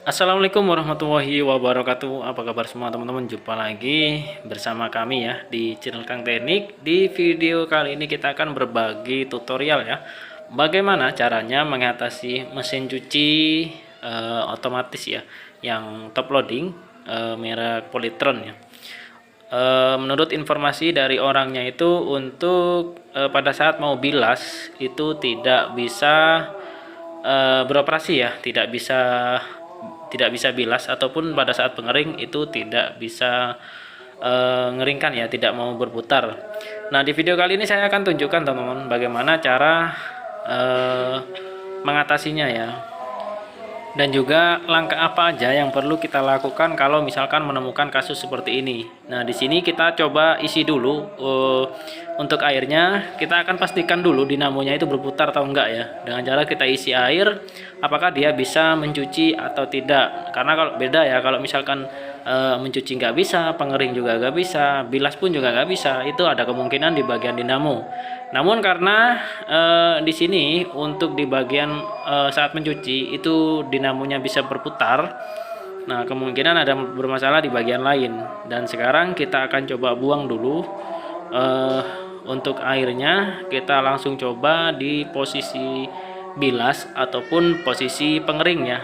Assalamualaikum warahmatullahi wabarakatuh. Apa kabar semua teman-teman? Jumpa lagi bersama kami ya di channel Kang Teknik. Di video kali ini kita akan berbagi tutorial ya. Bagaimana caranya mengatasi mesin cuci otomatis ya, yang top loading merek Polytron ya. Menurut informasi dari orangnya itu untuk pada saat mau bilas itu tidak bisa beroperasi ya, tidak bisa bilas, ataupun pada saat pengering itu tidak bisa ngeringkan ya, tidak mau berputar. Nah, di video kali ini saya akan tunjukkan teman-teman bagaimana cara mengatasinya ya, dan juga langkah apa aja yang perlu kita lakukan kalau misalkan menemukan kasus seperti ini. Nah, di sini kita coba isi dulu untuk airnya. Kita akan pastikan dulu dinamonya itu berputar atau enggak ya, dengan cara kita isi air apakah dia bisa mencuci atau tidak. Karena kalau beda ya, kalau misalkan mencuci nggak bisa, pengering juga nggak bisa, bilas pun juga nggak bisa, itu ada kemungkinan di bagian dinamo. Namun karena di sini untuk di bagian saat mencuci itu dinamonya bisa berputar, nah kemungkinan ada bermasalah di bagian lain. Dan sekarang kita akan coba buang dulu untuk airnya. Kita langsung coba di posisi bilas ataupun posisi pengering ya,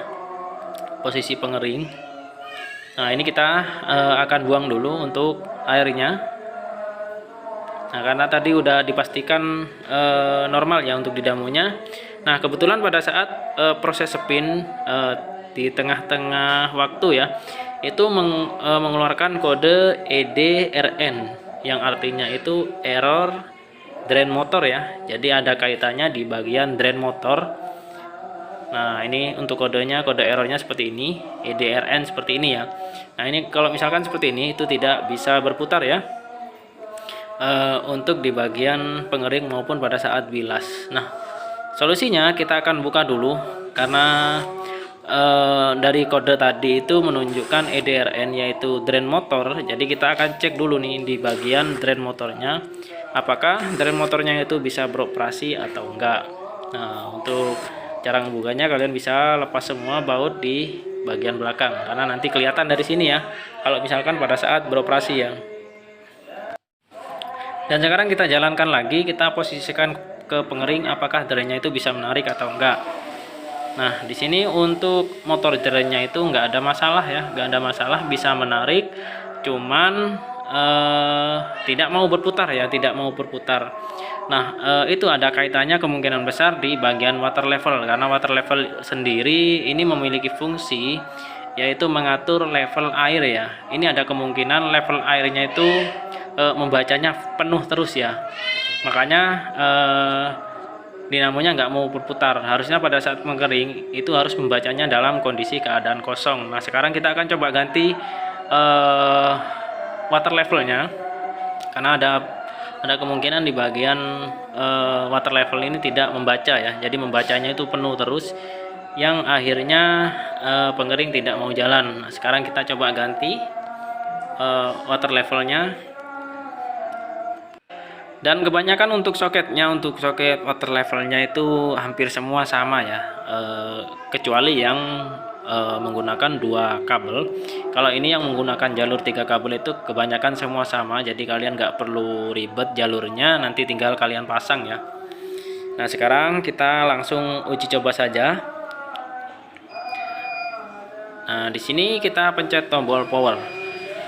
posisi pengering. Nah, ini kita akan buang dulu untuk airnya. Nah, karena tadi udah dipastikan normal ya untuk dinamonya. Nah, kebetulan pada saat proses spin di tengah-tengah waktu ya, itu mengeluarkan kode EDRN yang artinya itu error drain motor ya. Jadi ada kaitannya di bagian drain motor. Nah, ini untuk kodenya, kode errornya seperti ini, EDRN seperti ini ya. Nah, ini kalau misalkan seperti ini itu tidak bisa berputar ya, untuk di bagian pengering maupun pada saat bilas. Nah, solusinya kita akan buka dulu karena dari kode tadi itu menunjukkan EDRN yaitu drain motor. Jadi kita akan cek dulu nih di bagian drain motornya, apakah drain motornya itu bisa beroperasi atau enggak. Nah, untuk cara ngebukanya kalian bisa lepas semua baut di bagian belakang karena nanti kelihatan dari sini ya kalau misalkan pada saat beroperasi ya. Dan sekarang kita jalankan lagi, kita posisikan ke pengering apakah drainnya itu bisa menarik atau enggak. Nah, di sini untuk motor drainnya itu enggak ada masalah ya, enggak ada masalah, bisa menarik, cuman tidak mau berputar ya, tidak mau berputar. Nah, itu ada kaitannya kemungkinan besar di bagian water level, karena water level sendiri ini memiliki fungsi yaitu mengatur level air ya. Ini ada kemungkinan level airnya itu membacanya penuh terus ya, makanya dinamonya nggak mau berputar. Harusnya pada saat mengering itu harus membacanya dalam kondisi keadaan kosong. Nah, sekarang kita akan coba ganti water levelnya karena ada kemungkinan di bagian water level ini tidak membaca ya, jadi membacanya itu penuh terus yang akhirnya pengering tidak mau jalan. Nah, sekarang kita coba ganti water levelnya. Dan kebanyakan untuk soketnya, untuk soket water levelnya itu hampir semua sama ya, kecuali yang menggunakan 2 kabel. Kalau ini yang menggunakan jalur 3 kabel itu kebanyakan semua sama, jadi kalian nggak perlu ribet jalurnya, nanti tinggal kalian pasang ya. Nah, sekarang kita langsung uji coba saja. Nah, di sini kita pencet tombol power.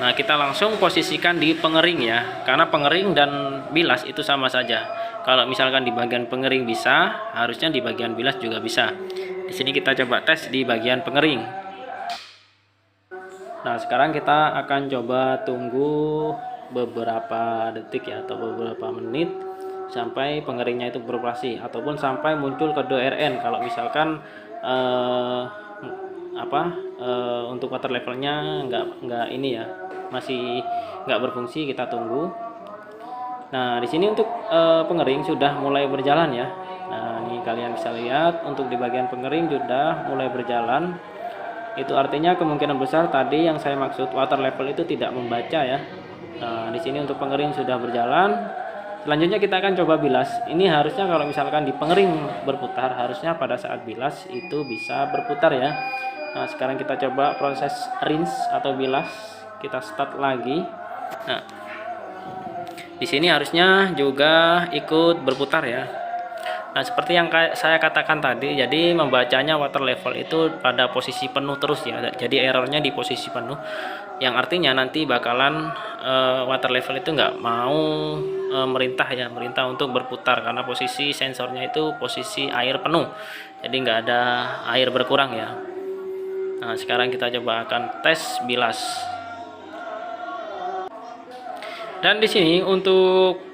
Nah, kita langsung posisikan di pengering ya, karena pengering dan bilas itu sama saja. Kalau misalkan di bagian pengering bisa, harusnya di bagian bilas juga bisa. Di sini kita coba tes di bagian pengering. Nah, sekarang kita akan coba tunggu beberapa detik ya, atau beberapa menit sampai pengeringnya itu beroperasi, ataupun sampai muncul kode RN. Kalau misalkan untuk water levelnya nggak ini ya, masih nggak berfungsi, kita tunggu. Nah, di sini untuk pengering sudah mulai berjalan ya. Nah, ini kalian bisa lihat untuk di bagian pengering sudah mulai berjalan. Itu artinya kemungkinan besar tadi yang saya maksud water level itu tidak membaca ya. Nah, di sini untuk pengering sudah berjalan. Selanjutnya kita akan coba bilas. Ini harusnya kalau misalkan di pengering berputar, harusnya pada saat bilas itu bisa berputar ya. Nah, sekarang kita coba proses rinse atau bilas. Kita start lagi. Nah, di sini harusnya juga ikut berputar ya. Nah, seperti yang saya katakan tadi, jadi membacanya water level itu pada posisi penuh terus ya. Jadi errornya di posisi penuh, yang artinya nanti bakalan water level itu nggak mau merintah untuk berputar karena posisi sensornya itu posisi air penuh. Jadi nggak ada air berkurang ya. Nah, sekarang kita coba akan tes bilas. Dan di sini untuk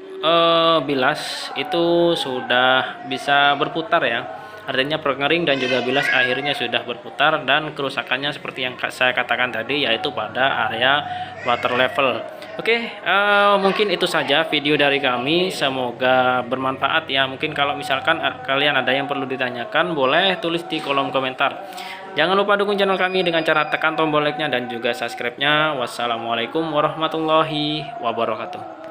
bilas itu sudah bisa berputar ya, artinya pengering dan juga bilas akhirnya sudah berputar, dan kerusakannya seperti yang saya katakan tadi, yaitu pada area water level. Oke, mungkin itu saja video dari kami, semoga bermanfaat ya. Mungkin kalau misalkan kalian ada yang perlu ditanyakan, boleh tulis di kolom komentar. Jangan lupa dukung channel kami dengan cara tekan tombol like-nya dan juga subscribe-nya. Wassalamualaikum warahmatullahi wabarakatuh.